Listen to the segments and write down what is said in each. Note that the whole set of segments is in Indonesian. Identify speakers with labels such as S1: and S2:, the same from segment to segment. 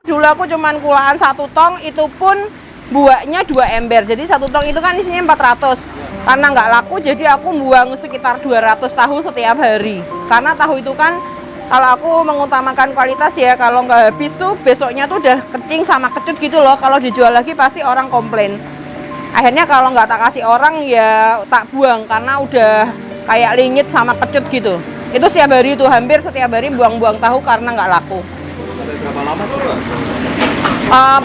S1: Dulu aku cuman kulaan 1 tong, itu pun buahnya 2 ember. Jadi 1 tong itu kan isinya 400. Karena nggak laku, jadi aku buang sekitar 200 tahu setiap hari. Karena tahu itu kan, kalau aku mengutamakan kualitas ya, kalau nggak habis tuh besoknya tuh udah kecing sama kecut gitu loh. Kalau dijual lagi pasti orang komplain. Akhirnya kalau nggak tak kasih orang ya tak buang, karena udah kayak lingit sama kecut gitu. Itu setiap hari tuh, hampir setiap hari buang-buang tahu karena nggak laku.
S2: Berapa lama tuh, Mbak?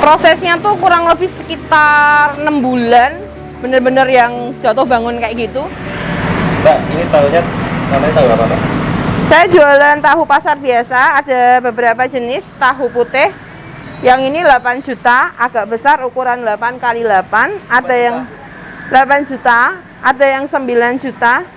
S1: Prosesnya tuh kurang lebih sekitar 6 bulan, bener-bener yang jatuh bangun kayak gitu.
S2: Mbak, ini tahunya namanya tahu apa, Mbak?
S1: Saya jualan tahu pasar biasa, ada beberapa jenis tahu putih. Yang ini 8 juta, agak besar, ukuran 8 x 8, ada yang 8 juta, ada yang 9 juta.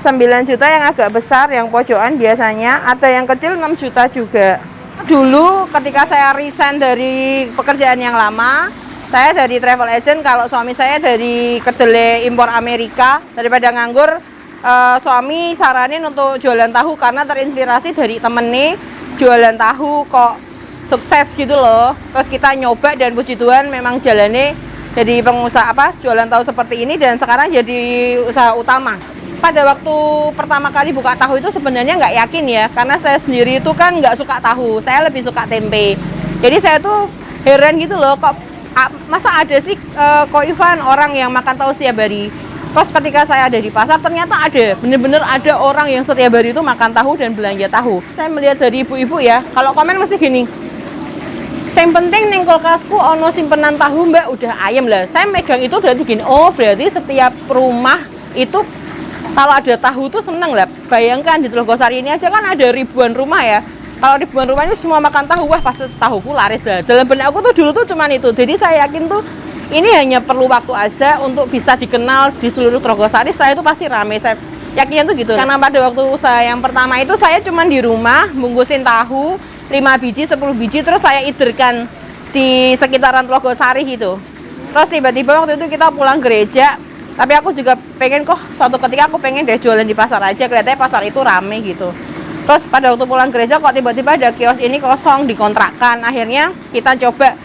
S1: 9 juta yang agak besar, yang pojokan biasanya, ada yang kecil 6 juta juga. Dulu ketika saya resign dari pekerjaan yang lama, saya dari travel agent, kalau suami saya dari kedelai impor Amerika. Daripada nganggur, suami saranin untuk jualan tahu karena terinspirasi dari temen nih, jualan tahu kok sukses gitu loh. Terus kita nyoba dan puji Tuhan memang jalannya jadi pengusaha jualan tahu seperti ini, dan sekarang jadi usaha utama. Pada waktu pertama kali buka tahu itu sebenarnya nggak yakin ya, karena saya sendiri itu kan nggak suka tahu, saya lebih suka tempe. Jadi saya tuh heran gitu loh, kok masa ada sih kok Ivan orang yang makan tahu setiap hari. Pas ketika saya ada di pasar, ternyata ada, bener-bener ada orang yang setiap hari itu makan tahu dan belanja tahu. Saya melihat dari ibu-ibu ya, kalau komen mesti gini, yang penting neng kulkasku ono simpenan tahu mbak, udah ayam lah. Saya megang itu berarti gini, oh berarti setiap rumah itu kalau ada tahu tuh seneng lah. Bayangkan di Telogosari ini aja kan ada ribuan rumah ya. Kalau ribuan rumah ini semua makan tahu, wah pasti tahuku laris lah. Dalam benak aku tuh dulu tuh cuman itu. Jadi saya yakin tuh ini hanya perlu waktu aja untuk bisa dikenal di seluruh Telogosari. Setelah itu pasti rame. Saya yakinnya tuh gitu. Karena pada waktu usaha yang pertama itu saya cuman di rumah bungkusin tahu 5 biji, 10 biji, terus saya iderkan di sekitaran Telogosari gitu. Terus tiba-tiba waktu itu kita pulang gereja, tapi aku juga pengen kok suatu ketika aku pengen deh jualan di pasar aja, kelihatannya pasar itu rame gitu. Terus pada waktu pulang gereja kok tiba-tiba ada kios ini kosong, dikontrakkan. Akhirnya kita coba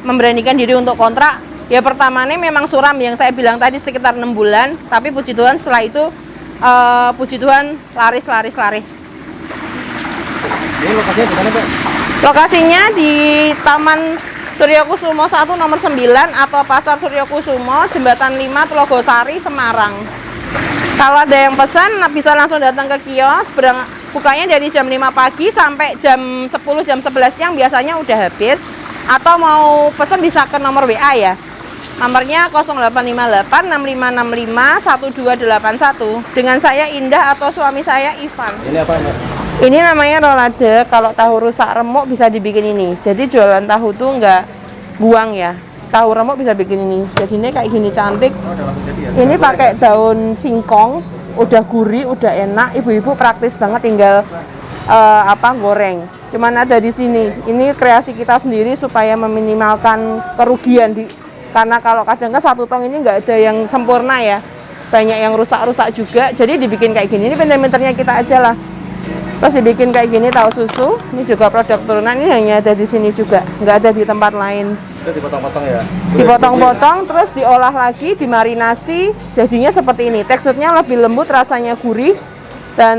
S1: memberanikan diri untuk kontrak. Ya pertamanya memang suram yang saya bilang tadi sekitar 6 bulan, tapi puji Tuhan setelah itu puji Tuhan laris.
S2: Ini lokasinya di mana, Mbak?
S1: Lokasinya di Taman Suryokusumo 1 nomor 9 atau Pasar Suryokusumo Jembatan 5 Telogosari Semarang. Kalau ada yang pesan bisa langsung datang ke kios, bukanya dari jam 5 pagi sampai jam 10 jam 11 siang biasanya udah habis. Atau mau pesan bisa ke nomor WA ya. Nomornya 0858 6565 1281. Dengan saya Indah atau suami saya Ivan.
S2: Ini apa, Mbak?
S1: Ini namanya rolade. Kalau tahu rusak remuk bisa dibikin ini. Jadi jualan tahu tuh nggak buang ya. Tahu remuk bisa bikin ini. Jadinya kayak gini cantik.
S2: Oh, udah langsung jadi ya?
S1: Ini pakai daun singkong, udah gurih, udah enak. Ibu-ibu praktis banget, tinggal goreng. Cuman ada di sini. Ini kreasi kita sendiri supaya meminimalkan kerugian karena kalau kadang kan 1 tong ini nggak ada yang sempurna ya. Banyak yang rusak-rusak juga. Jadi dibikin kayak gini. Ini pinter-pinternya kita aja lah. Terus dibikin kayak gini tahu susu. Ini juga produk turunan, ini hanya ada di sini juga, nggak ada di tempat lain.
S2: Itu dipotong-potong ya?
S1: Dipotong-potong, terus diolah lagi, dimarinasi, jadinya seperti ini. Teksturnya lebih lembut, rasanya gurih, dan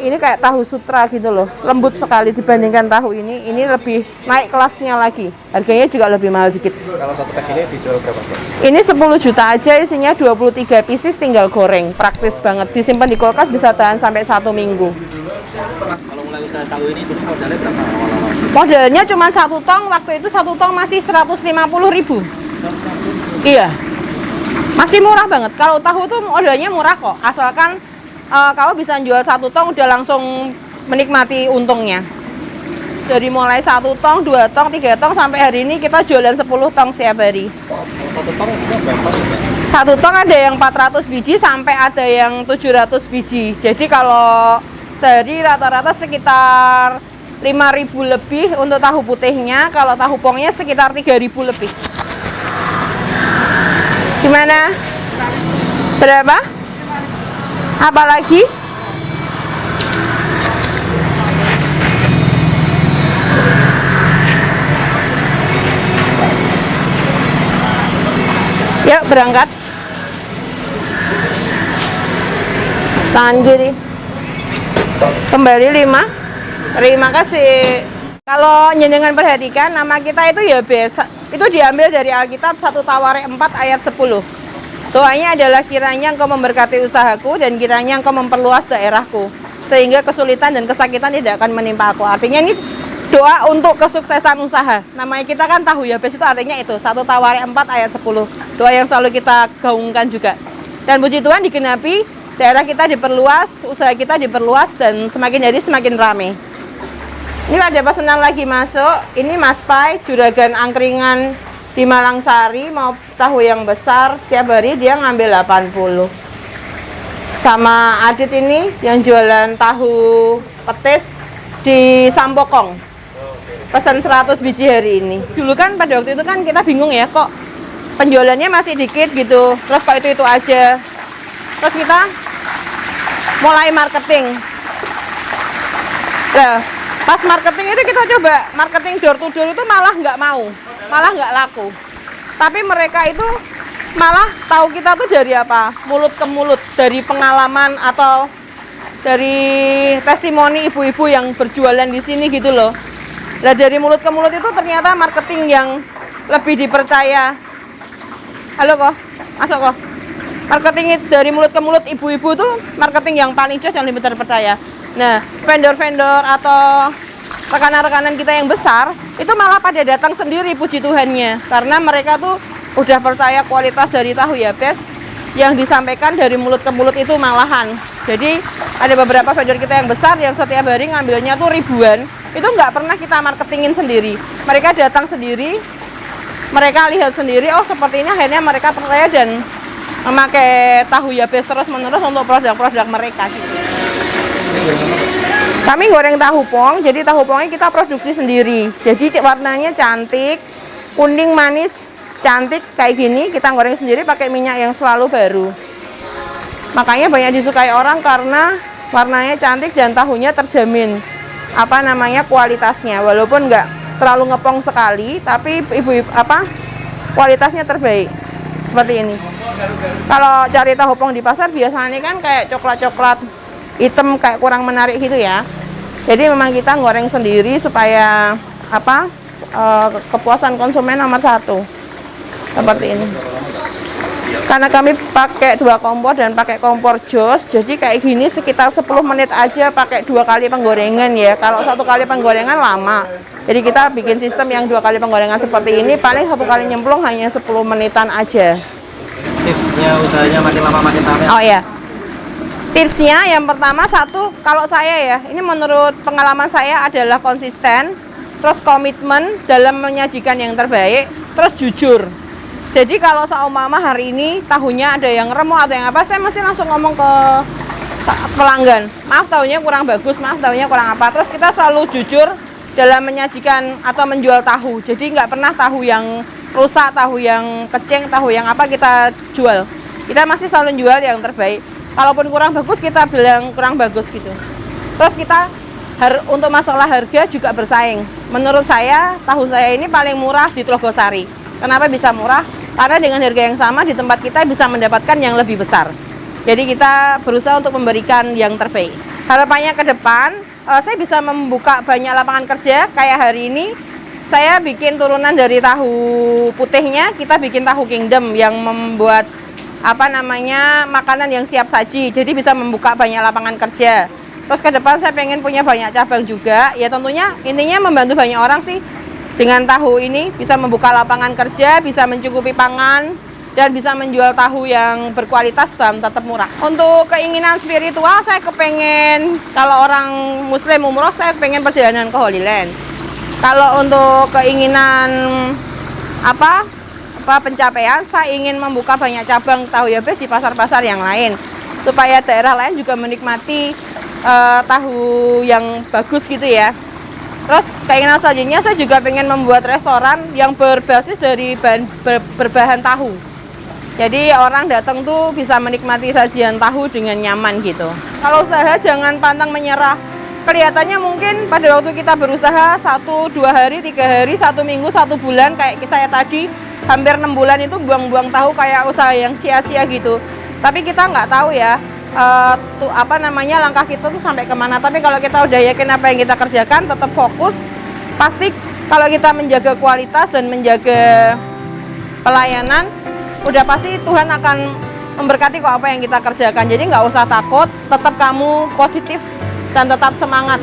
S1: ini kayak tahu sutra gitu loh. Lembut sekali dibandingkan tahu ini. Ini lebih naik kelasnya lagi. Harganya juga lebih mahal dikit.
S2: Kalau satu pack ini dijual berapa, Mbak?
S1: Ini 10 juta aja, isinya 23 pieces, tinggal goreng. Praktis banget. Disimpan di kulkas bisa tahan sampai 1 minggu.
S2: Kalau mulai usaha tahu ini dulu modalnya berapa awal-awal?
S1: Modalnya cuma 1 tong, waktu itu 1 tong masih 150.000. Iya. Masih murah banget. Kalau tahu tuh modalnya murah kok. Asalkan kamu bisa jual 1 tong udah langsung menikmati untungnya. Dari mulai 1 tong, 2 tong, 3 tong sampai hari ini kita jualan 10 tong setiap hari.
S2: 1 tong itu berapa?
S1: 1 tong ada yang 400 biji sampai ada yang 700 biji. Jadi kalau sehari rata-rata sekitar 5.000 lebih untuk tahu putihnya. Kalau tahu pongnya sekitar 3.000 lebih. Gimana? Berapa? Apalagi? Yuk berangkat. Tangan kiri. Kembali 5. Terima kasih. Kalau jenengan perhatikan, nama kita itu ya biasa. Itu diambil dari Alkitab 1 Tawarik 4 ayat 10. Doanya adalah kiranya engkau memberkati usahaku dan kiranya engkau memperluas daerahku, sehingga kesulitan dan kesakitan tidak akan menimpa aku. Artinya ini doa untuk kesuksesan usaha. Namanya kita kan tahu ya, itu artinya itu 1 Tawarik 4 ayat 10. Doa yang selalu kita gaungkan juga. Dan puji Tuhan digenapi, daerah kita diperluas, usaha kita diperluas, dan semakin hari semakin ramai. Ini ada pesanan lagi masuk. Ini Mas Pai, juragan angkringan di Malangsari, mau tahu yang besar. Setiap hari dia ngambil 80. Sama Adit ini yang jualan tahu petis di Sampokong. Pesan 100 biji hari ini. Dulu kan pada waktu itu kan kita bingung ya, kok penjualannya masih dikit gitu. Terus kok itu aja. Terus kita mulai marketing. Nah, pas marketing itu kita coba marketing door to door itu malah nggak mau, malah nggak laku. Tapi mereka itu malah tahu kita tuh dari apa? Mulut ke mulut, dari pengalaman atau dari testimoni ibu-ibu yang berjualan di sini gitu loh. Nah, dari mulut ke mulut itu ternyata marketing yang lebih dipercaya. Halo kok, masuk kok. Marketing dari mulut ke mulut ibu-ibu tuh marketing yang paling jos, yang lebih terpercaya. Nah, vendor-vendor atau rekanan-rekanan kita yang besar itu malah pada datang sendiri, puji Tuhannya, karena mereka tuh udah percaya kualitas dari tahu Yabes yang disampaikan dari mulut ke mulut itu malahan. Jadi ada beberapa vendor kita yang besar yang setiap hari ngambilnya tuh ribuan, itu nggak pernah kita marketingin sendiri. Mereka datang sendiri, mereka lihat sendiri, oh seperti ini, akhirnya mereka percaya dan memakai tahu Yabes terus menerus untuk produk-produk mereka gitu. Kami goreng tahu pong, jadi tahu pongnya kita produksi sendiri. Jadi warnanya cantik, kuning manis, cantik kayak gini. Kita goreng sendiri pakai minyak yang selalu baru. Makanya banyak disukai orang karena warnanya cantik dan tahunya terjamin kualitasnya. Walaupun nggak terlalu ngepong sekali, tapi kualitasnya terbaik. Seperti ini. Kalau cari tahu pong di pasar biasanya kan kayak coklat-coklat hitam, kayak kurang menarik gitu ya. Jadi memang kita goreng sendiri supaya kepuasan konsumen nomor 1. Seperti ini. Karena kami pakai 2 kompor dan pakai kompor jos, jadi kayak gini sekitar 10 menit aja pakai 2 kali penggorengan ya. Kalau 1 kali penggorengan lama. Jadi kita bikin sistem yang 2 kali penggorengan seperti ini, paling 1 kali nyemplung hanya 10 menitan aja.
S2: Tipsnya usahanya makin lama makin rame.
S1: Oh ya. Tipsnya yang pertama, kalau saya ya, ini menurut pengalaman saya adalah konsisten, terus komitmen dalam menyajikan yang terbaik, terus jujur. Jadi kalau seumpama hari ini tahunya ada yang remuk atau yang apa, saya mesti langsung ngomong ke pelanggan, maaf tahunya kurang bagus, maaf tahunya kurang apa. Terus kita selalu jujur dalam menyajikan atau menjual tahu. Jadi nggak pernah tahu yang rusak, tahu yang keceng, tahu yang apa kita jual. Kita masih selalu jual yang terbaik. Kalaupun kurang bagus, kita bilang kurang bagus gitu. Terus kita untuk masalah harga juga bersaing. Menurut saya, tahu saya ini paling murah di Tlogosari. Kenapa bisa murah? Karena dengan harga yang sama di tempat kita bisa mendapatkan yang lebih besar. Jadi kita berusaha untuk memberikan yang terbaik. Harapannya ke depan, saya bisa membuka banyak lapangan kerja. Kayak hari ini, saya bikin turunan dari tahu putihnya, kita bikin tahu Kingdom yang membuat makanan yang siap saji, jadi bisa membuka banyak lapangan kerja. Terus ke depan saya pengen punya banyak cabang juga, ya tentunya intinya membantu banyak orang sih. Dengan tahu ini bisa membuka lapangan kerja, bisa mencukupi pangan, dan bisa menjual tahu yang berkualitas dan tetap murah. Untuk keinginan spiritual, saya kepengen, kalau orang muslim umroh, saya pengen perjalanan ke Holy Land. Kalau untuk keinginan pencapaian, saya ingin membuka banyak cabang tahu Yabes di pasar-pasar yang lain supaya daerah lain juga menikmati tahu yang bagus gitu ya. Terus keinginan selanjutnya, saya juga pengen membuat restoran yang berbasis dari berbahan tahu. Jadi orang datang tuh bisa menikmati sajian tahu dengan nyaman gitu. Kalau usaha jangan pantang menyerah. Kelihatannya mungkin pada waktu kita berusaha 1, 2 hari, 3 hari, 1 minggu, 1 bulan kayak saya tadi, hampir 6 bulan itu buang-buang tahu kayak usaha yang sia-sia gitu. Tapi kita nggak tahu ya, langkah kita tuh sampai kemana. Tapi kalau kita udah yakin apa yang kita kerjakan, tetap fokus, pasti kalau kita menjaga kualitas dan menjaga pelayanan, udah pasti Tuhan akan memberkati kok apa yang kita kerjakan. Jadi nggak usah takut, tetap kamu positif dan tetap semangat.